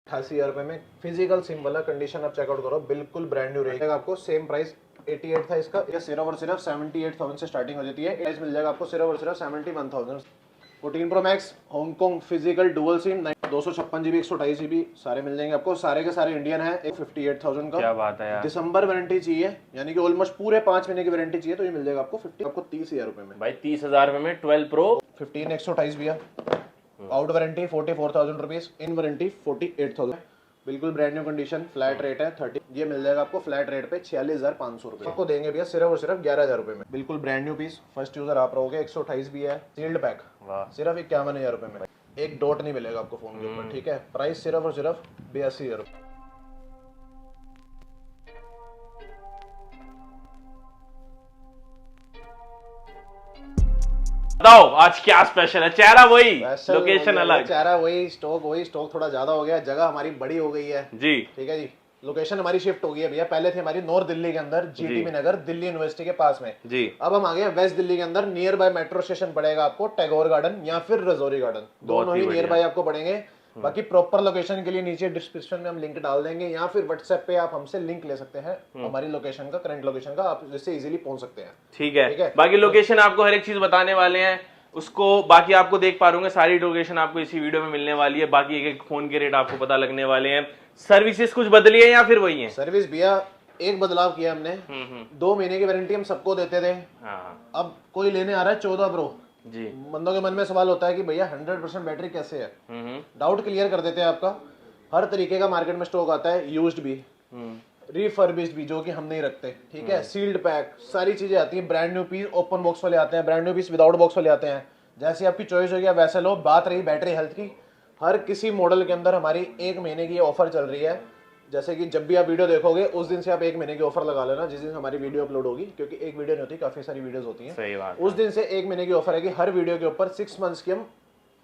88,000 रुपए में physical SIM वाला कंडीशन आप चेकआउट करो, बिल्कुल ब्रांड न्यू रहेगा। आपको सेम प्राइस 88 था इसका, ये सिर्फ और सिर्फ 78,000 से स्टार्टिंग हो जाती है। प्राइस मिल जाएगा आपको सिर्फ और सिर्फ 71,000। 14 pro max Hong Kong physical dual SIM 256 GB 128 GB सारे मिल जाएंगे आपको, सारे के सारे इंडियन है। 58,000 का। क्या बात है यार। दिसंबर वारंटी चाहिए, यानी कि ऑलमोस्ट पूरे 5 महीने की वारंटी चाहिए तो ये मिल जाएगा आपको 30,000 रुपए में। भाई 30,000 रुपए में 12 प्रो 15 128 भैया। आउट वारंटी 44,000 रुपीज, इन वारंटी 48,000। बिल्कुल brand new condition, flat rate है 30। ये मिल जाएगा आपको फ्लैट रेट पे 46,500 रुपए आपको देंगे भैया, सिर्फ और सिर्फ 11,000 रुपए में। बिल्कुल brand new piece, first user आप रहोगे। 128 भी है, सील्ड पैक, सिर्फ 51,000 रुपए में। एक डॉट नहीं मिलेगा आपको फोन के ऊपर, ठीक है। प्राइस सिर्फ और सिर्फ 82,000 रुपए। बताओ आज क्या स्पेशल है। चेहरा वही, लोकेशन अलग। चेहरा वही, स्टॉक थोड़ा ज्यादा हो गया, जगह हमारी बड़ी हो गई है जी, ठीक है जी। लोकेशन हमारी शिफ्ट हो गई है भैया, पहले थी हमारी नॉर्थ दिल्ली के अंदर, जीटीबी नगर, दिल्ली यूनिवर्सिटी के पास में जी। अब हम आ गए वेस्ट दिल्ली के अंदर, नियर बाय मेट्रो स्टेशन पड़ेगा आपको, टैगोर गार्डन या फिर रजौरी गार्डन, दोनों ही नियर बाय आपको पड़ेंगे। बाकी प्रॉपर लोकेशन के लिए नीचे डिस्क्रिप्शन में हम लिंक डाल देंगे, या फिर व्हाट्सएप पे आप हमसे लिंक ले सकते हैं हमारी लोकेशन का, करंट लोकेशन का, आप जिससे इजीली पहुंच सकते हैं। ठीक है। बाकी लोकेशन आपको हर एक चीज बताने वाले हैं उसको, बाकी आपको देख पा रहे सारी लोकेशन आपको इसी वीडियो में मिलने वाली है। बाकी एक एक फोन के रेट आपको पता लगने वाले हैं। सर्विसेज कुछ बदली है या फिर वही है? सर्विस भैया एक बदलाव किया हमने, 2 महीने की वारंटी हम सबको देते थे। अब कोई लेने आ रहा है 14 प्रो जी, बंदों के मन में सवाल होता है कि भैया 100% बैटरी कैसे है। डाउट क्लियर कर देते हैं आपका। हर तरीके का मार्केट में स्टॉक आता है, यूज्ड भी, रिफर्बिश्ड भी, जो कि हम नहीं रखते, ठीक है। सील्ड पैक सारी चीजें आती हैं। Brand new piece open box वाले आते हैं, brand new piece without box वाले आते हैं, जैसे आपकी चॉइस हो गया वैसे लो। बात रही बैटरी हेल्थ की, हर किसी मॉडल के अंदर हमारी 1 महीने की ऑफर चल रही है। जैसे कि जब भी आप वीडियो देखोगे उस दिन से आप 1 महीने की ऑफर लगा लेना, जिस दिन हमारी वीडियो अपलोड होगी, क्योंकि एक वीडियो नहीं होती, काफी सारी वीडियोस होती हैं। सही बात। उस दिन से 1 महीने की ऑफर है कि हर वीडियो के ऊपर 6 मंथ्स की हम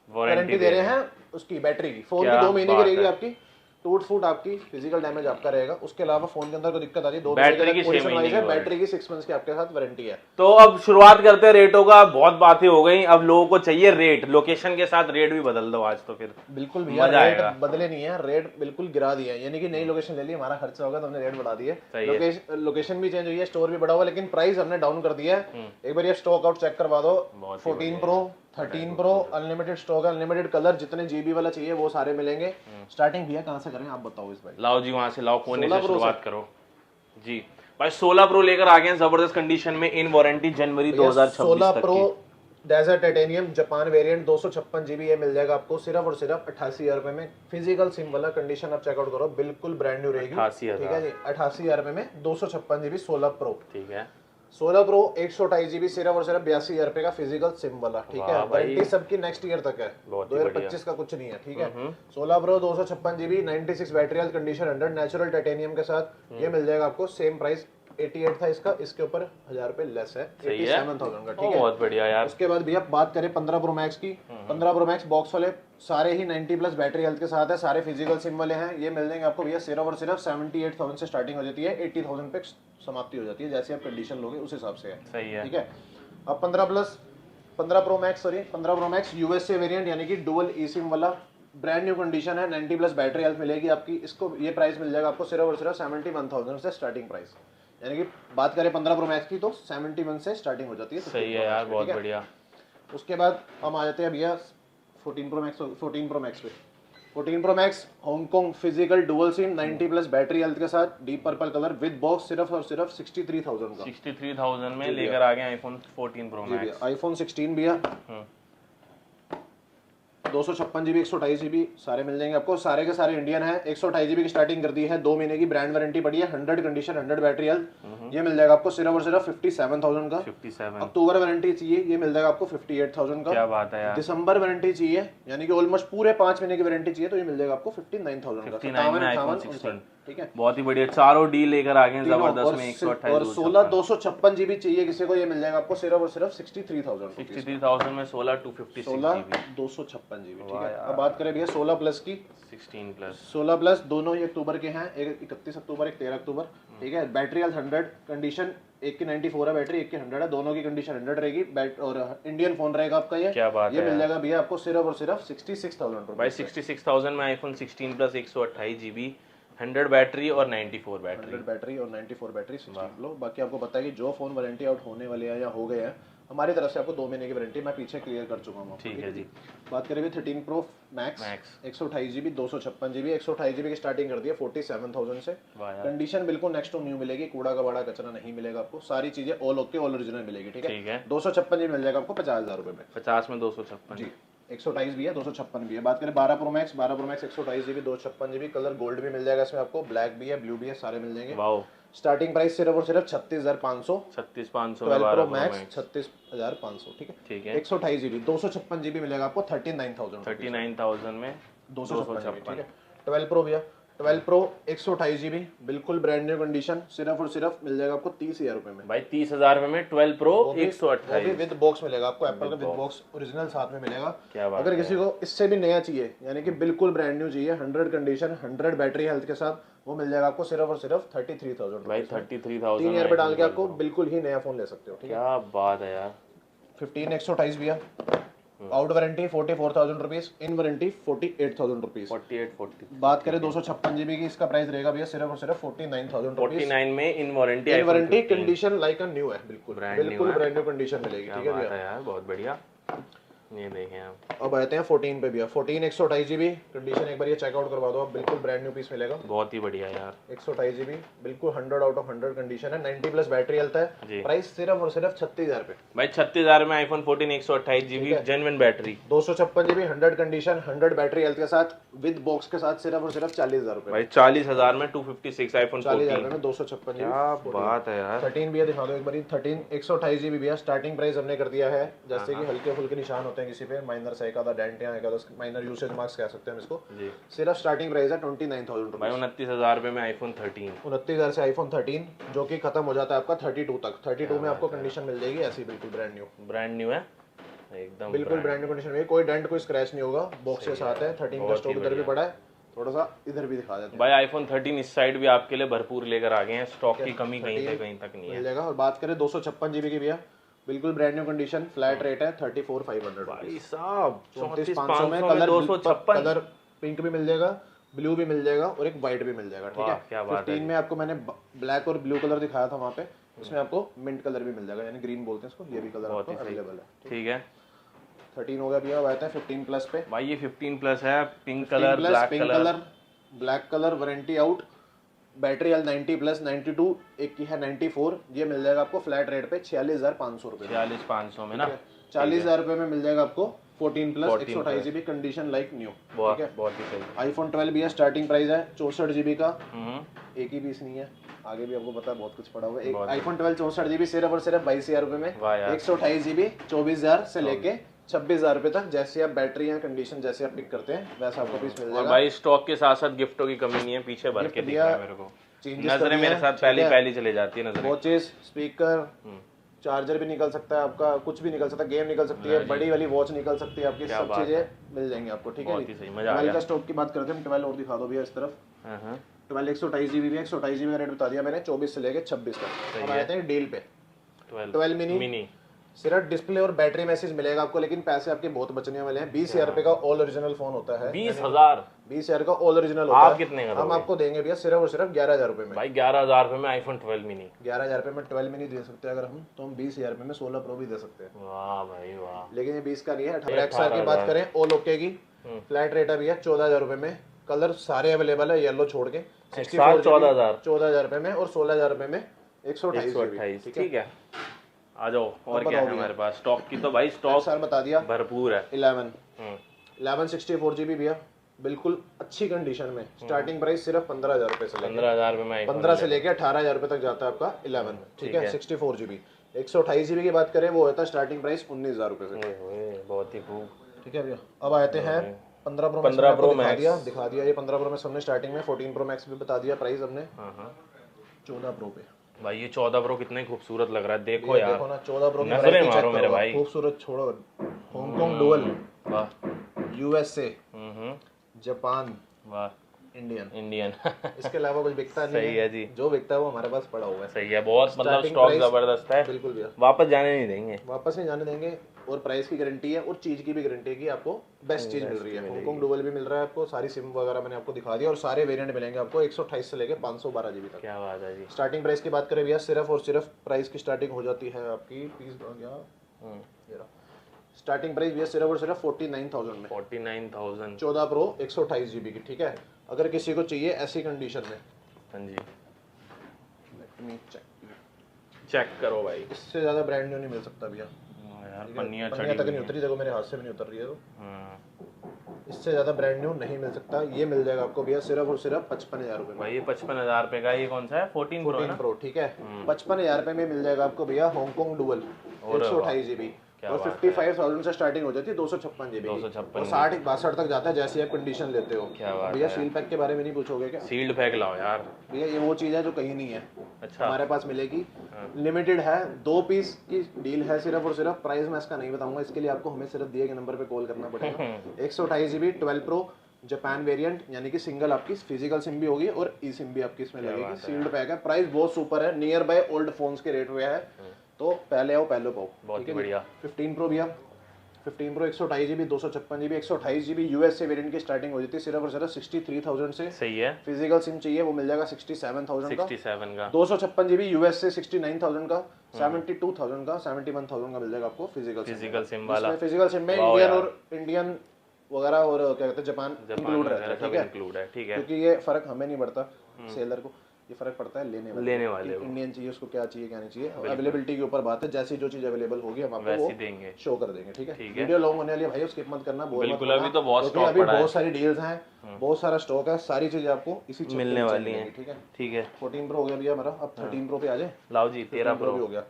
वारंटी दे रहे हैं उसकी बैटरी की। फोन की 2 महीने की रहेगी आपकी, टूट फूट आपकी, फिजिकल डैमेज आपका रहेगा। उसके अलावा फोन के अंदर कोई दिक्कत आती है, 2 बैटरी की 6 महीने की बैटरी की 6 मंथ्स की आपके साथ वारंटी है। तो अब शुरुआत करते हैं रेटों का। बहुत बातें हो गई, अब लोगों को चाहिए रेट, लोकेशन के साथ रेट भी बदल दो आज तो फिर बिल्कुल भैया, रेट बदले नहीं है, रेट बिल्कुल गिरा दिया है। यानी कि नई लोकेशन ले ली, हमारा खर्चा होगा तो हमने रेट बढ़ा दिए। लोकेशन भी चेंज हुई है, स्टोर भी बढ़ा हुआ, लेकिन प्राइस हमने डाउन कर दिया है। एक बार ये स्टॉक आउट चेक करवा दो। 14 प्रो 13 प्रो अनलिमिटेड स्टॉक है, अनलिमिटेड कलर, जितने जीबी वाला चाहिए वो सारे मिलेंगे। स्टार्टिंग भैया कहां से करें आप बताओ इस भाई? लाओ जी वहां से लाओ, कोने से शुरुआत करो जी। भाई 16 प्रो लेकर आ गए हैं जबरदस्त कंडीशन में, इन वारंटी जनवरी 2026 16 pro desert titanium Japan variant 256 GB ये मिल जाएगा आपको सिर्फ और सिर्फ 88,000 रुपए में। फिजिकल सिम वाला कंडीशन आप चेकआउट करो, बिल्कुल ब्रांड न्यू रहेगी, ठीक है जी। 88,000 रुपए में 256 GB 16 प्रो, ठीक है। 16 प्रो 128 GB सिर्फ और सिर्फ 82,000 रुपए का फिजिकल सिम वाला, ठीक है। वारंटी सबकी नेक्स्ट ईयर तक है, 2025 का कुछ नहीं है, ठीक है। 16 pro 256 GB 96 battery health, condition 100, natural titanium के साथ ये मिल जाएगा आपको। सेम प्राइस 88 था इसका, इसके ऊपर 1,000 रुपए लेस है, 87,000 का, ठीक है। बहुत बढ़िया यार। उसके बाद भैया बात करें 15 प्रो मैक्स की, 15 प्रो मैक्स बॉक्स वाले सारे ही 90+ बैटरी हेल्थ के साथ है, सारे फिजिकल सिम वाले हैं। ये मिल जाएंगे आपको भैया सिर्फ और सिर्फ 78,000 से स्टार्टिंग हो जाती है, 80,000 पे समाप्ति हो जाती है, जैसे आप कंडीशन लोगे उस हिसाब से है, सही है, ठीक है। अब 15 प्रो मैक्स यूएसए वेरिएंट, यानी कि डुअल ई सिम वाला, ब्रांड न्यू कंडीशन है, 90+ बैटरी हेल्थ मिलेगी आपकी। इसको ये प्राइस मिल जाएगा आपको सिर्फ और सिर्फ 71,000 से स्टार्टिंग प्राइस। यानी कि बात करें 15 प्रो मैक्स की तो 71 से स्टार्टिंग हो जाती है, सही है यार, बहुत बढ़िया। उसके बाद हम आ जाते हैं भैया 14 प्रो मैक्स पे। 14 pro max Hong Kong physical dual SIM 90+ battery health के साथ, deep purple colour with box, सिर्फ और सिर्फ 63,000 का, 63,000 में लेकर आ गए आईफोन 14 प्रो मैक्स। आईफोन 16 भैया 256 GB 128 GB सारे मिल जाएंगे आपको, सारे के सारे इंडियन है। 128 GB की स्टार्टिंग कर दी है, 2 महीने की ब्रांड वारंटी पड़ी है, 100 कंडीशन 100 बैटरी हेल्थ। ये मिल जाएगा आपको सिर्फ और सिर्फ 57,000 का। 57 अक्टूबर वारंटी चाहिए, ये मिल जाएगा आपको 58,000 का। क्या बात है यार। दिसंबर वारंटी चाहिए, यानी कि ऑलमोस्ट पूरे 5 महीने की वारंटी चाहिए तो ये मिल जाएगा आपको 59,000 का। ठीक है। बहुत ही बढ़िया, चारों डी लेकर आ गए हैं जबरदस्त में। 128 और 16 256 जीबी चाहिए किसी को, ये मिल जाएगा आपको सिर्फ और सिर्फ 63,000 63,000 में 16 256 16 256 जीबी, ठीक है। अब बात करें भैया 16 प्लस की, 16 प्लस दोनों ही अक्टूबर के हैं, एक 31 अक्टूबर एक 13 अक्टूबर, ठीक है। बैटरी हेल्थ 100, कंडीशन एक की 94 है बैटरी, एक की 100 है, दोनों की कंडीशन 100 रहेगी। और इंडियन फोन रहेगा आपका ये। क्या बात ये मिल जाएगा भैया आपको सिर्फ और सिर्फ 66,000 रुपए भाई। 66,000 में आईफोन 16 प्लस 128 जीबी, 100 बैटरी और 94 बैटरी, 100 बैटरी और 94 बैटरी 16 लो। बाकी आपको पता है कि जो फोन वारंटी आउट होने वाले हैं या हो गए हैं, हमारी तरफ से आपको 2 महीने की वारंटी मैं पीछे क्लियर कर चुका हूँ। ठीक है जी। बात करें 13 pro max 128 GB 256 GB, 128 GB की स्टार्टिंग कर दी है 47,000 से। कंडीशन बिल्कुल नेक्स्ट टू न्यू मिलेगी, कूड़ा का बड़ा कचरा नहीं मिलेगा आपको, सारी चीजें ऑल ओके ऑल ओरिजिनल मिलेगी, ठीक है। 256 जीबी मिल जाएगा आपको 50,000 रुपए में। 50 में 256 जी। 128 भी है 256 भी है। बात करें 12 pro max 128 GB 256 GB, colour gold भी मिल जाएगा इसमें आपको, ब्लैक भी है ब्लू भी है, सारे मिल जाएंगे। वाओ। स्टार्टिंग प्राइस सिर्फ और सिर्फ 36,500। 36,500 12 प्रो मैक्स 36,500, ठीक है। ठीक है। 128 जीबी 256 जीबी मिलेगा आपको 39,000 में 256, ठीक है। 12 प्रो भैया 12 प्रो 128 जीबी बिल्कुल ब्रांड न्यू कंडीशन, सिर्फ और सिर्फ मिल जाएगा आपको 30,000 रुपए में भाई। 30,000 रुपए में 12 प्रो 128 विद बॉक्स मिलेगा आपको, एप्पल का विद बॉक्स ओरिजिनल साथ में मिलेगा। क्या बात अगर किसी को इससे भी नया चाहिए, यानी कि बिल्कुल ब्रांड न्यू चाहिए, 100 कंडीशन 100 बैटरी हेल्थ के साथ, वो मिल जाएगा आपको सिर्फ और सिर्फ 33,000 भाई। 33,000 3 ईयर पे डाल के आपको बिल्कुल ही नया फोन ले सकते हो, ठीक है। क्या बात है यार। 15 128 भैया, आउट वारंटी 44,000 रुपीज, इन वारंटी 48,000 रुपीज। 4840। बात करें 256 जीबी की, इसका प्राइस रहेगा भैया सिर्फ और सिर्फ 49,000 रुपीज। 49 में in warranty condition like a new है, बिल्कुल ब्रांड न्यू कंडीशन मिलेगी, ठीक है भैया यार। बहुत बढ़िया। ये देखें आप। अब आते हैं 14 पे भैया, 14 128 जीबी कंडीशन, एक बार ये चेकआउट करवा दो आप, बिल्कुल ब्रांड न्यू पीस मिलेगा। बहुत ही बढ़िया यार। 128 जीबी बिल्कुल 100 आउट ऑफ 100 कंडीशन है, 90 प्लस बैटरी हेल्थ है। प्राइस सिर्फ और सिर्फ 36,000 पे भाई। 36,000 में iPhone 14 128 GB genuine battery, 256 GB 100 condition 100 battery health के साथ विद बॉक्स के साथ, सिर्फ और सिर्फ 40,000 रुपए भाई। 40,000 में 256 आईफोन 40,000 में 256 जीबी। क्या बात है यार। 13 भी दिखा दो एक बार। 13 128 जीबी भैया, स्टार्टिंग प्राइस हमने कर दिया है, जैसे कि हल्के फुल्के निशान होते हैं किसी पे, माइनर से एक आधा डेंट या एक आधा माइनर यूसेज मार्क्स कह सकते हैं हम इसको जी। सिर्फ स्टार्टिंग प्राइस है 29,000 भाई। 29,000 रुपए में आईफोन 13, 29,000 से आईफोन 13, जो कि खत्म हो जाता है आपका 32 तक। 32 में आपको कंडीशन मिल जाएगी ऐसी, बिल्कुल ब्रांड न्यू है एकदम, बिल्कुल ब्रांड न्यू कंडीशन में, कोई डेंट कोई स्क्रैच नहीं होगा, बॉक्स के साथ है। 13 का स्टॉक इधर भी पड़ा है, थोड़ा सा इधर भी दिखा देते हैं भाई। आईफोन 13 इस साइड भी आपके लिए भरपूर लेकर आ गए हैं, स्टॉक की कमी कहीं से कहीं तक नहीं है। और बात करें 256 जीबी की भैया, बिल्कुल brand new condition, flat rate है 34,500 भाई साहब। 34,500 में कलर पिंक भी मिल जाएगा, ब्लू भी मिल जाएगा और एक व्हाइट भी मिल जाएगा, ठीक है। 15 में आपको मैंने ब्लैक और ब्लू कलर दिखाया था वहाँ पे, इसमें आपको मिंट कलर भी मिल जाएगा, यानी ग्रीन बोलते हैं इसको, ये भी कलर आपको अवेलेबल है, ठीक है। 13 हो गया भैया। आते हैं 15 प्लस पे भाई। ये 15 प्लस है, pink colour black colour warranty out, battery health 90 plus 92, एक की है 94, ये मिल जाएगा आपको फ्लैट रेट पे 46,500 रुपए। 46,500 में ना, 40,000 रुपए में मिल जाएगा आपको 14 plus 128 GB condition like new, ठीक है। बहुत ही सही। आईफोन 12 भी है, स्टार्टिंग प्राइस है 64 जीबी का, एक ही पीस नहीं है, आगे भी आपको पता है बहुत कुछ पड़ा हुआ है। आईफोन 12 64 जीबी सिर्फ और सिर्फ 22,000 रुपए में, 128 जीबी 24,000 से लेके 26,000 रुपए तक, जैसे आप बैटरी या कंडीशन जैसे आप पिक करते हैं वैसा आपको पीस मिल जाएगा। भाई स्टॉक के साथ साथ गिफ्टों की कमी नहीं है, पीछे भर के दिया मेरे को, नजरें मेरे साथ पहली चली जाती है नजरें। वॉचेस, स्पीकर, चार्जर भी निकल सकता है आपका, कुछ भी निकल सकता है, गेम निकल सकती है, बड़ी वाली वॉच निकल सकती है आपकी, सब चीजें मिल जाएंगी आपको, ठीक है। 12 का स्टॉक की बात करते हैं, 12 और दिखा दो भैया इस तरफ। 12 128 जीबी, 128 जीबी का रेट बता दिया मैंने, 24 से लेके 26 तक। अब आते हैं डील पे 12 मिनी, सिर्फ डिस्प्ले और बैटरी मैसेज मिलेगा आपको, लेकिन पैसे आपके बहुत बचने वाले हैं। 20,000 रुपए का ऑल ओरिजिनल फोन होता है। 20,000 का ऑल ओरिजिनल होता है। आप कितने का हम आपको देंगे भैया सिर्फ और सिर्फ 11,000 रुपए में। भाई 11,000 रुपए में आईफोन 12 मिनी, 11,000 रुपए में 12 मिनी दे सकते हैं अगर हम, तो हम 20,000 रुपए में 16 प्रो भी दे सकते हैं। वाह भाई वाह। लेकिन ये 20 का नहीं है। 18 की बात करें ऑल ओके की, फ्लैट रेट है भैया 14,000 रुपए में, कलर सारे अवेलेबल है, येलो छोड़ के 14,000 रुपए में, और 16,000 रुपए में 128, ठीक है। आ जाओ, और क्या है हमारे पास स्टॉक की, तो भाई स्टॉक सर बता दिया भरपूर है। 11 64 जीबी भैया, बिल्कुल अच्छी कंडीशन में, स्टार्टिंग प्राइस सिर्फ 15,000 रुपए से, 15,000 रुपए में 15 से लेके 18,000 रुपए तक जाता है आपका 11, ठीक है। 64 जीबी 128 जीबी की बात करें, वो होता है स्टार्टिंग प्राइस 19,000 रुपए से, बहुत ही खूब, ठीक है भैया। अब आते हैं 15 प्रो 15 Pro दिखा दिया ये 15 प्रो मैक्स हमने स्टार्टिंग में, 14 प्रो मैक्स भी बता दिया प्राइस हमने। 14 प्रो पे भाई ये 14 प्रो कितना ही खूबसूरत लग रहा है, देखो यार, देखो ना 14 प्रो की नजरें variety मारो check मेरे करो, भाई। खूबसूरत छोड़ो। हांगकांग डुअल, वाह, यूएसए, हम्म, जापान, वाह, इंडियन। इंडियन इसके अलावा कुछ बिकता नहीं सही है जी, जो बिकता है वो हमारे पास पड़ा हुआ है। सही है, बहुत मतलब Starting स्टॉक price- जबरदस्त है, बिल्कुल भैया, वापस जाने नहीं देंगे। वापस नहीं जाने देंगे। और प्राइस की गारंटी है और चीज की भी गारंटी है कि आपको बेस्ट चीज मिल रही है। हांगकांग डुअल भी मिल रहा है आपको, सारी सिम वगैरह मैंने आपको दिखा दिया और सारे वेरिएंट मिलेंगे आपको 128 से लेके 512 जीबी तक। क्या बात है जी। स्टार्टिंग प्राइस की बात करें भैया, सिर्फ और सिर्फ प्राइस की स्टार्टिंग हो जाती है आपकी पीस स्टार्टिंग प्राइस भैया सिर्फ और सिर्फ 49,000 में, 49,000। 14 प्रो 128 जीबी की, ठीक है। अगर किसी को चाहिए ऐसी कंडीशन में, हाँ जी, let me check, चेक करो भाई। इससे ज्यादा ब्रांड न्यू नहीं मिल सकता भैया। यार पन्नियाँ पन्नियाँ चढ़ी तक हुई नहीं हैं। उतरी, देखो मेरे हाथ से भी नहीं उतर रही है तो हाँ। इससे ज्यादा ब्रांड न्यू नहीं मिल सकता। ये मिल जाएगा आपको भैया सिर्फ और सिर्फ 55,000 रुपए में। भाई ये 55,000 रुपए का, ये कौन सा है? 14 प्रो है 14 ना? प्रो, ठीक है। 55,000 रुपए में मिल जाएगा आपको भैया हांगकांग डुअल 128 जीबी और 55,000 से स्टार्टिंग हो जाती है 256 जीबी, 256 और 60-62 तक जाता है जैसे आप कंडीशन लेते हो। क्या बात भैया है। सील पैक के बारे में नहीं पूछोगे क्या? सील्ड पैक लाओ यार। भैया ये वो चीज़ है जो कहीं नहीं है, अच्छा, हमारे पास मिलेगी, लिमिटेड है, 2 पीस की डील है सिर्फ और सिर्फ। प्राइस मैं इसका नहीं बताऊंगा, इसके लिए आपको हमें सिर्फ दिए गए नंबर पे कॉल करना पड़ेगा। 128 जीबी 12 प्रो जापान वेरिएंट, यानी कि सिंगल आपकी फिजिकल सिम भी होगी और ई सिम भी आपकी इसमें लगेगी। सील्ड पैक है, प्राइस बहुत सुपर है, नियर बाय ओल्ड फोन्स के रेट में है, तो पहले आओ पहले पाओ। बहुत ही बढ़िया। 15 प्रो भैया, 15 pro 128 GB 256 GB 128 GB USA variant की स्टार्टिंग हो जाती है सिर्फ और सिर्फ 63,000 से। सही है। फिजिकल सिम चाहिए वो मिल जाएगा 67,000 का, 67 का। 256 जीबी यूएसए 69,000 का, 72,000 का, 71,000 का मिल जाएगा आपको फिजिकल सिम वाला। फिजिकल सिम में इंडियन और इंडियन वगैरह और क्या कहते हैं जापान इंक्लूड रहता है, ठीक है। इंक्लूड है, ठीक है। क्योंकि ये फर्क हमें नहीं पड़ता, सेलर को ये फर्क पड़ता है लेने वाले को। इंडियन चाहिए उसको क्या चाहिए क्या नहीं चाहिए, अवेलेबिलिटी के ऊपर बात है, जैसी जो चीज अवेलेबल होगी हम आपको वो देंगे, शो कर देंगे, ठीक है। वीडियो लॉन्ग होने वाली है भाई, स्किप मत करना, बिल्कुल। अभी तो बहुत स्टॉक अभी बहुत सारी डील्स हैं, बहुत सारा स्टॉक है, सारी चीजें आपको इसी मिलने वाली हैं, ठीक है। ठीक है। 14 प्रो हो गया भैया हमारा, अब 13 प्रो पे आ जाए। लाओ जी, 13 प्रो भी हो गया।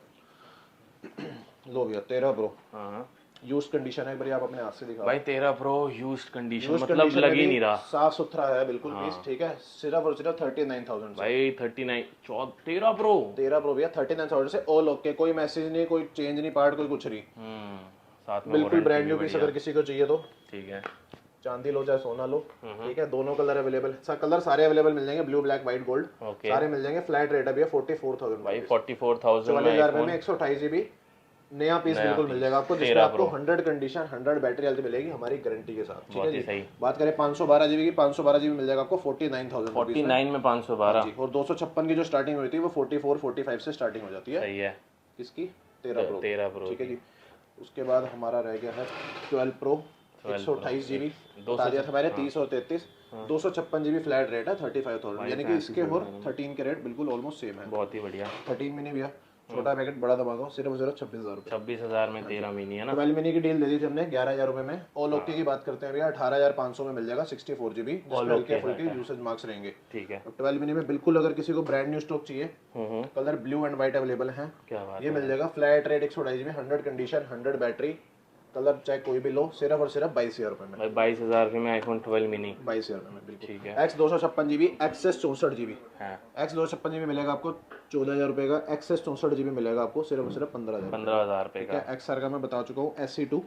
लो भैया 13 प्रो हाँ यूज कंडीशन है, एक बार आप अपने हाथ से दिखा भाई। 13 प्रो यूज्ड कंडीशन, Used मतलब condition लग में ही भी नहीं रहा, साफ सुथरा है बिल्कुल पीस, ठीक है। सिर्फ और सिर्फ 39,000 भाई 39 13 प्रो 13 प्रो भैया 39,000 से ऑल ओके, कोई मैसेज नहीं, कोई चेंज नहीं, पार्ट कोई कुछ नहीं, साथ में बिल्कुल ब्रांड न्यू पीस। अगर किसी को चाहिए तो ठीक है, चांदी लो चाहे सोना लो, ठीक है। दोनों कलर अवेलेबल, कलर सारे अवेलेबल मिल जाएंगे, ब्लू ब्लैक व्हाइट गोल्ड सारे मिल जाएंगे। फ्लैट रेट है भैया 44,000 भाई 44,000 में 44,000 रुपए में 128 जीबी नया पीस बिल्कुल मिल जाएगा आपको, जिसमें आपको 100 कंडीशन 100 बैटरी हेल्थ मिलेगी हमारी गारंटी के साथ, ठीक है जी। सही। बात करें 512 जीबी की, 512 जीबी मिल जाएगा आपको 49,000 49 में 512 जी, और 256 की जो स्टार्टिंग हुई थी वो 44-45 से स्टार्टिंग हो जाती है। सही है। किसकी? 13 प्रो, 13 प्रो, ठीक है जी। उसके बाद हमारा रह गया है 12 प्रो 128 जीबी, बता दिया था मैंने 30 और 33, 256 जीबी फ्लैट रेट है 35,000, यानी कि इसके और 13 के रेट बिल्कुल ऑलमोस्ट सेम है। बहुत ही बढ़िया। 13 मिनी भैया, छोटा पैकेट बड़ा दबाओ, सिर्फ 26,000 रुपए। 26,000 में 13 मिनी है ना। 12 मिनी की डील दे दी थी हमने 11,000 रुपए में। ऑल ओके की बात करते हैं भैया 18,500 में मिल जाएगा 64 जीबी, जिसमें हल्के फुल्के यूसेज मार्क्स रहेंगे, ठीक है। 12 मिनी में बिल्कुल अगर किसी को ब्रांड न्यू स्टॉक चाहिए, colour blue and white available है, क्या बात ये मिल जाएगा। Flat rate 128 GB 100 condition 100 battery, colour चाहे कोई भी लो, सिर्फ और सिर्फ 22,000 रुपए में। भाई 22,000 रुपए में आईफोन 12 मिनी 22,000 रुपए में बिल्कुल, ठीक है। एक्स 256 जीबी एक्सेस 64 जीबी, हाँ एक्स 256 जीबी मिलेगा आपको 14,000 रुपए का, एक्सेस 64 जीबी मिलेगा आपको सिर्फ और सिर्फ 15,000 रुपए का। एक्सआर का मैं बता चुका हूँ SC2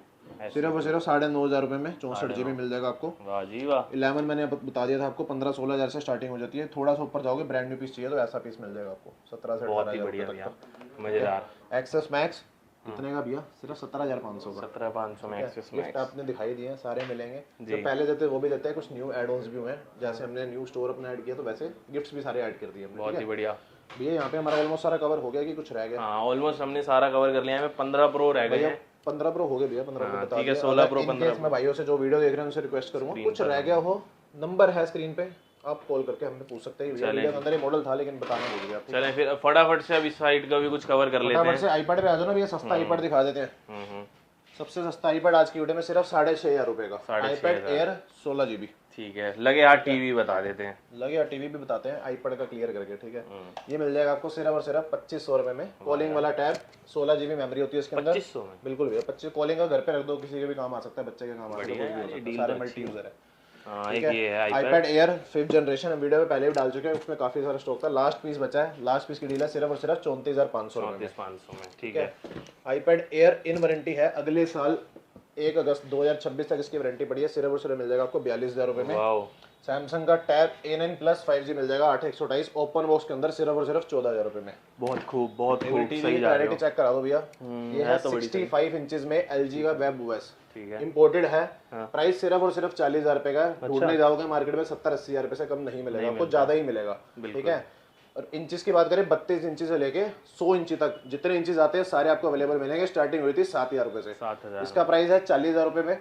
सिर्फ और सिर्फ 9,500 रुपए में 64 जीबी मिल जाएगा आपको। वाह जी वाह। 11 मैंने बता दिया था आपको 15-16,000 से स्टार्टिंग हो जाती है, थोड़ा सा ऊपर जाओगे ब्रांड न्यू पीस चाहिए तो ऐसा पीस मिल जाएगा आपको 17 से 18,000 रुपए तक। मजेदार। एक्सेस मैक्स कितने का भैया? सिर्फ 17,500 का। 17,500 में एक्सेस गिफ्ट आपने दिखाई दिए हैं, सारे मिलेंगे जो पहले देते वो भी देते हैं, कुछ न्यू एड ऑन्स भी हुए हैं, जैसे हमने न्यू स्टोर अपना ऐड किया तो वैसे गिफ्ट्स भी सारे ऐड कर दिए हमने। बहुत ही बढ़िया भैया यहाँ पे हमारा ऑलमोस्ट सारा कवर हो गया कि कुछ रह गया? हाँ ऑलमोस्ट हमने सारा कवर कर लिया है। 15 प्रो रह गए हैं। 15 प्रो हो गए भैया, 15 प्रो बता ठीक है। दिया। 16 प्रो इन 15 केस मैं भाइयों से जो वीडियो देख रहे हैं उनसे रिक्वेस्ट करूंगा, कुछ रह गया हो, नंबर है स्क्रीन पे, आप कॉल करके हमने पूछ सकते हैं। वीडियो के अंदर ये मॉडल था लेकिन बताना भूल गया। चलें फिर फटाफट से अब इस साइड का भी कुछ कवर कर लेते हैं। फटाफट से आईपैड पे आ जाओ ना भैया, सस्ता आईपैड दिखा देते हैं। सबसे सस्ता आईपैड आज की वीडियो में सिर्फ 6,500 रुपए का 6,500 आईपैड एयर 16 GB। ठीक है, लगे यार टीवी बता देते हैं। लगे या टीवी भी बताते हैं आईपैड का क्लियर करके, ठीक है। ये मिल जाएगा आपको सिर्फ और सिर्फ 2500 रुपए में। कॉलिंग वाला टैब, 16 GB मेमोरी होती है इसके अंदर। 2500 में बिल्कुल भैया, 25 कॉलिंग का घर पे रख दो, किसी के भी काम आ सकता है, बच्चे के काम आ सकता है, कोई भी हो सकता है, सारे मल्टी यूजर है। हाँ, एक ये है iPad air 5th generation, video में पहले भी डाल चुके हैं, उसमें काफी सारा स्टॉक था। लास्ट पीस बचा है, लास्ट पीस की डील है सिर्फ और सिर्फ 34,500 रुपए में। 34,500 में, ठीक है। आईपैड एयर इन वारंटी है, अगले साल 1 अगस्त 2026 तक इसकी वारंटी पड़ी है। सिर्फ और सिर्फ मिल जाएगा आपको 42,000 रुपए में। वाओ, सैमसंग का टैब A9 प्लस 5G मिल जाएगा 8/128 ओपन बॉक्स के अंदर सिर्फ और सिर्फ 14,000 रुपए में। बहुत खूब, बहुत खूब, सही जा रहे क्लैरिटी हो। चेक करा दो भैया। ये है 65 इंचेस में LG का वेब OS, ठीक है। इंपोर्टेड है। प्राइस सिर्फ और सिर्फ 40,000 रुपए का है। ढूंढने जाओगे मार्केट में 70-80 हजार रुपए से कम नहीं मिलेगा आपको, ज्यादा ही मिलेगा, ठीक है। और इंचेस की बात करें 32 इंची से लेके 100 इंची तक जितने इंचेस आते हैं सारे आपको अवेलेबल मिलेंगे। स्टार्टिंग हुई थी 7,000 रुपए से। 7,000। इसका प्राइस है 40,000 रुपए में।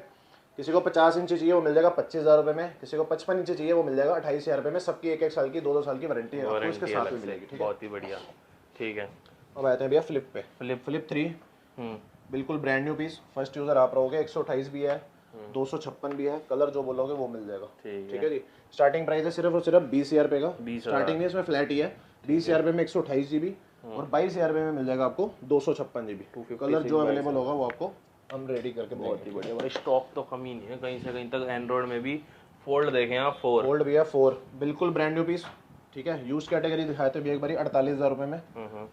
किसी को 50 इंची चाहिए वो मिल जाएगा 25,000 रुपए में। किसी को 55 इंची चाहिए वो मिल जाएगा 28,000 रुपए में। सबकी 1-1 साल की 2-2 साल की वारंटी है आपको इसके साथ में मिलेगी, ठीक है। बहुत ही बढ़िया, ठीक है। अब आते हैं भैया फ्लिप पे। फ्लिप 3 बिल्कुल brand new piece, first user आप रहोगे। 128 भी है, 256 भी है, कलर जो बोलोगे वो मिल जाएगा, ठीक है जी। स्टार्टिंग प्राइस है सिर्फ और सिर्फ 20,000 रुपए का। स्टार्टिंग में इसमें फ्लैट ही है। 20,000 रुपए में 128 GB और 22,000 रुपए में मिल जाएगा आपको 256 GB। कलर जो अवेलेबल होगा वो आपको हम रेडी करके बहुत ही बढ़िया भाई। स्टॉक तो कम ही नहीं है कहीं से कहीं तक। एंड्रॉइड में भी फोल्ड देखें आप, 4 फोल्ड भी है 4 बिल्कुल ब्रांड न्यू पीस, ठीक है। यूज कैटेगरी दिखाए थे भी एक बारी 48,000 रुपए में।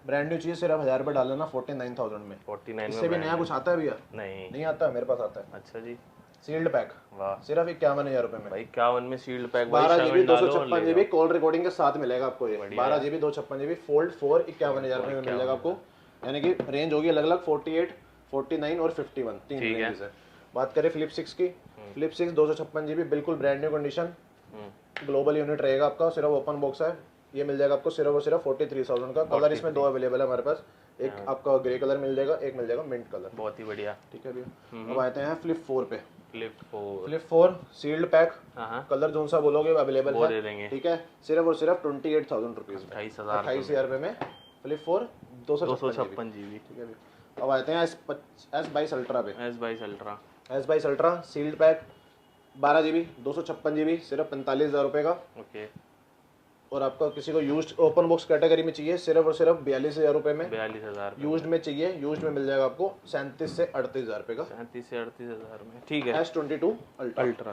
ब्रांड न्यू चाहिए सिर्फ 1,000 रुपए डाल लेना 49,000 में। 49 इससे भी नया कुछ आता है भैया? नहीं आता है, मेरे पास आता है। अच्छा जी। सील्ड पैक वाह, सिर्फ 51,000 रुपए में। भाई 51 में sealed pack, 12 GB 256 GB call recording के साथ मिलेगा आपको ये। 12 GB 256 GB फोल्ड 4 51,000 रुपए में मिल जाएगा आपको। यानी कि रेंज होगी अलग अलग 48, 49 और 51, 3 रेंजेस है। बात करें फ्लिप 6 की, फ्लिप 6 256 GB बिल्कुल brand new condition, global unit रहेगा आपका, सिर्फ ओपन बॉक्स है। ये मिल जाएगा आपको सिर्फ और सिर्फ 43,000 का। कलर इसमें 2 अवेलेबल है हमारे पास, एक आपका ग्रे कलर मिल जाएगा, एक मिल जाएगा मिंट कलर। बहुत ही बढ़िया, ठीक है भैया। अब आते हैं फ्लिप 4 पे। फ्लिप 4 सील्ड पैक, हाँ, कलर जो सा बोलोगे अवेलेबल वो है, दे देंगे, ठीक है। सिर्फ और सिर्फ 28,000 रुपीज, 28,000 रुपए में फ्लिप 4 256 GB, ठीक है भैया। अब आते हैं S22 अल्ट्रा पे। S22 ultra sealed pack 12 GB 256 GB सिर्फ 45,000 रुपए का। ओके। और आपका किसी को यूज्ड ओपन बॉक्स कैटेगरी में चाहिए सिर्फ और सिर्फ 42,000 रुपए में। 42,000 यूज्ड में चाहिए, यूज्ड में मिल जाएगा आपको 37 से 38,000 रुपए का। 37 से 38,000 में, ठीक है। S22 अल्ट्रा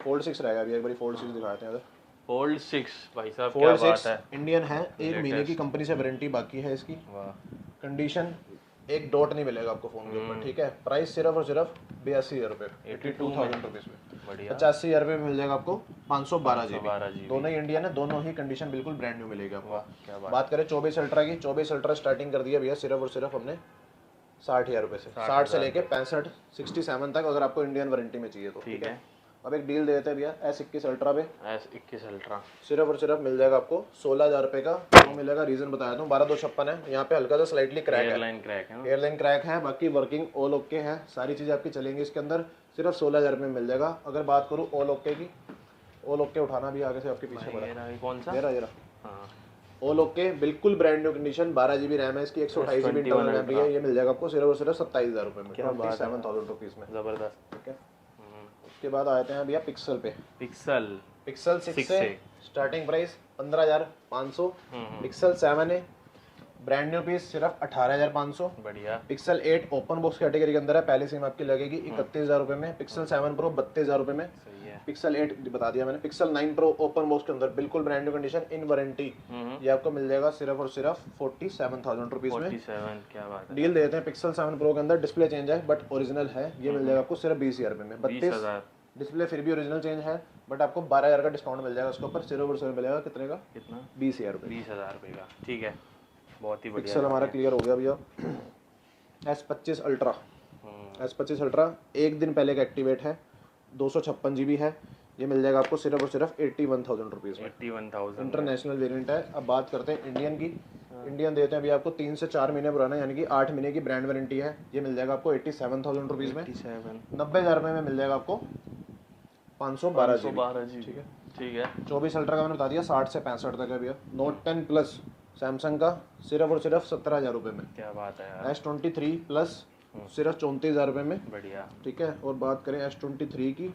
फोल्ड 6 रहेगा अभी, एक बार फोल्ड 6 दिखाते हैं इधर। फोल्ड 6 भाई साहब, क्या फोल्ड बात 6 है। इंडियन है, 1 महीने की कंपनी से वारंटी बाकी है इसकी। वाह, कंडीशन एक डॉट नहीं मिलेगा आपको फोन के ऊपर, ठीक है। प्राइस सिर्फ और सिर्फ 82,000 रुपए, 82,000 रुपीज में। बढ़िया। 85,000 रुपए में मिल जाएगा आपको 512 512 GB। GB। दोनों ही इंडियन है, दोनों ही कंडीशन बिल्कुल ब्रांड न्यू मिलेगी आपको। वाह, क्या बात करें 24 अल्ट्रा की, 24 अल्ट्रा स्टार्टिंग कर दिया भैया सिर्फ और सिर्फ हमने 60,000 रुपए से। 60 से लेके 65 67 तक अगर आपको इंडियन वारंटी में चाहिए तो, ठीक है। अब एक डील देते हैं भैया S21 अल्ट्रा पे। S21 अल्ट्रा सिर्फ और सिर्फ मिल जाएगा आपको 16,000 रुपए का। वो मिलेगा, रीजन बताया था, 12,256 है। यहाँ पे हल्का सा स्लाइटली क्रैक है, एयरलाइन क्रैक है ना? एयरलाइन क्रैक है, बाकी वर्किंग ऑल ओके है, सारी चीजें आपकी चलेंगी इसके अंदर। सिर्फ 16,000 रुपए में मिल जाएगा। अगर बात करूँ ऑल ओके की, ऑल ओके उठाना भी आगे से आपके पीछे पड़ा ये कौन सा? जरा हाँ, ऑल ओके बिल्कुल brand new condition, 12 GB RAM है इसकी, 128 GB इंटरनल मेमोरी है। ये मिल जाएगा आपको सिर्फ और सिर्फ 27,000 रुपए में, 27,000 रुपीज में। जबरदस्त, ठीक है। उसके बाद आते हैं भैया पिक्सल पे। पिक्सल 6 से स्टार्टिंग प्राइस 15,500। पिक्सल 7 है ब्रांड न्यू पीस सिर्फ 18,500। बढ़िया। पिक्सल 8 ओपन बॉक्स कैटेगरी के अंदर है, पहले सिम आपकी लगेगी 31,000 रुपए में। पिक्सल 7 प्रो 32,000 रुपए में। सही है। पिक्सल 8 बता दिया मैंने। पिक्सल 9 प्रो ओपन बॉक्स के अंदर बिल्कुल brand new condition in warranty, ये आपको मिल जाएगा सिर्फ और सिर्फ 47,000 रुपीज में। 47, क्या बात है। डील देते हैं पिक्सल 7 प्रो के अंदर, डिस्प्ले चेंज है बट ओरिजिनल है। ये मिल जाएगा आपको सिर्फ 20,000 रुपए में। 20,000 डिस्प्ले फिर भी ओरिजिनल चेंज है बट आपको 12,000 का डिस्काउंट मिल जाएगा उसके ऊपर। सिर्फ और सिर्फ मिलेगा कितने का? कितना? 20,000 रुपए। 20,000 रुपए का, ठीक है। बहुत ही बढ़िया। पिक्सल हमारा क्लियर हो गया भैया। S25 अल्ट्रा, S25 अल्ट्रा एक दिन पहले का एक्टिवेट है, 256 GB है। ये मिल जाएगा आपको सिर्फ और सिर्फ 81,000 रुपीज में। 81,000 इंटरनेशनल वेरिएंट है। अब बात करते हैं इंडियन की। इंडियन देते हैं अभी आपको 3 से 4 महीने पुराना, यानी कि 8 महीने की ब्रांड वारंटी है। ये मिल जाएगा आपको 87,000 रुपीज में। 90,000 रुपए में मिल जाएगा आपको 512 GB। ठीक है, ठीक है। 24 अल्ट्रा का मैंने बता दिया 60 से 65 तक है भैया। नोट 10 प्लस सैमसंग का सिर्फ और सिर्फ 17,000 रुपए में। क्या बात है यार। S23 प्लस सिर्फ 34,000 रुपये में। बढ़िया। ठीक है, और बात करें S23 की,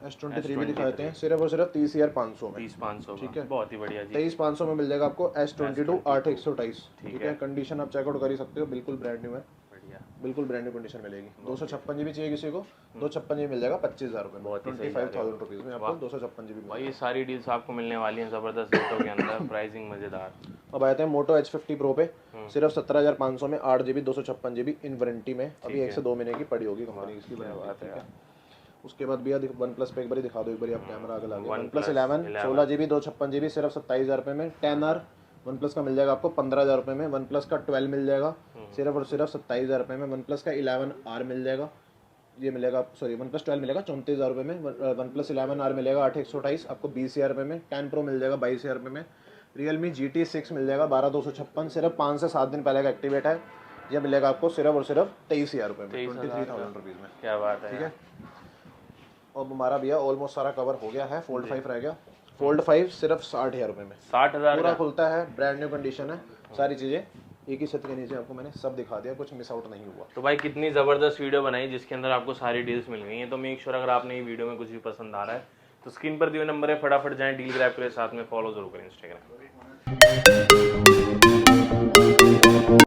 S23 भी दिखाते हैं, सिर्फ और सिर्फ 30,500 में। 30,500 ठीक है, बहुत ही बढ़िया जी। 23,500 में मिल जाएगा आपको S22 8/128। ठीक है, कंडीशन आप चेकआउट कर ही सकते हो, बिल्कुल ब्रांड न्यू है, बढ़िया, बिल्कुल ब्रांड न्यू कंडीशन मिलेगी। 256 GB चाहिए किसी को, 256 GB मिल जाएगा 25,000 रुपये में, 25,000 रुपीज़ में आपको 256 GB। भाई ये सारी डील्स आपको मिलने वाली हैं ज़बरदस्त रेटों के अंदर, प्राइसिंग मज़ेदार। अब आते हैं मोटो H50 Pro पे, सिर्फ 17,500 में 8 GB 256 GB इन वारंटी में। अभी 1 से 2 महीने की पड़ी होगी कंपनी की वारंटी। ठीक है, उसके बाद भैया वन प्लस पे एक बार दिखा दो, एक बार आप कैमरा आगे लगा। वन प्लस 11 16 GB 256 GB सिर्फ 27,000 रुपये में। 10R वन प्लस का मिल जाएगा आपको 15,000 रुपये में। वन प्लस का 12 मिल जाएगा सिर्फ और सिर्फ 27,000 रुपये में। वन प्लस का 11R मिल जाएगा, ये मिलेगा, सॉरी वन प्लस 12 मिलेगा 34,000 रुपये में। वन प्लस 11R मिलेगा 8/128 आपको 20,000 रुपये में। 10 Pro मिल जाएगा 22,000 रुपये में। Realme GT6 मिल जाएगा 12,256, सिर्फ 5 से 7 दिन पहले का एक्टिवेट है। ये मिलेगा आपको सिर्फ और सिर्फ 23,000 रुपये में, 23,000 रुपीज़ में। क्या बात है। ठीक है, और हमारा भैया ऑलमोस्ट सारा कवर हो गया है। फोल्ड 5 रह गया, फोल्ड 5 सिर्फ 60,000 रुपये में। 60,000 पूरा खुलता है, ब्रांड न्यू कंडीशन है, सारी चीज़ें एक ही छत के नीचे आपको मैंने सब दिखा दिया, कुछ मिस आउट नहीं हुआ। तो भाई कितनी ज़बरदस्त वीडियो बनाई जिसके अंदर आपको सारी डील्स मिल गई हैं। तो मेक श्योर अगर आपने ये वीडियो में कुछ भी पसंद आ रहा है तो स्क्रीन पर दिए हुए नंबर है, फटाफट जाएं, डील ग्रैब करें, साथ में फॉलो जरूर करें इंस्टाग्राम।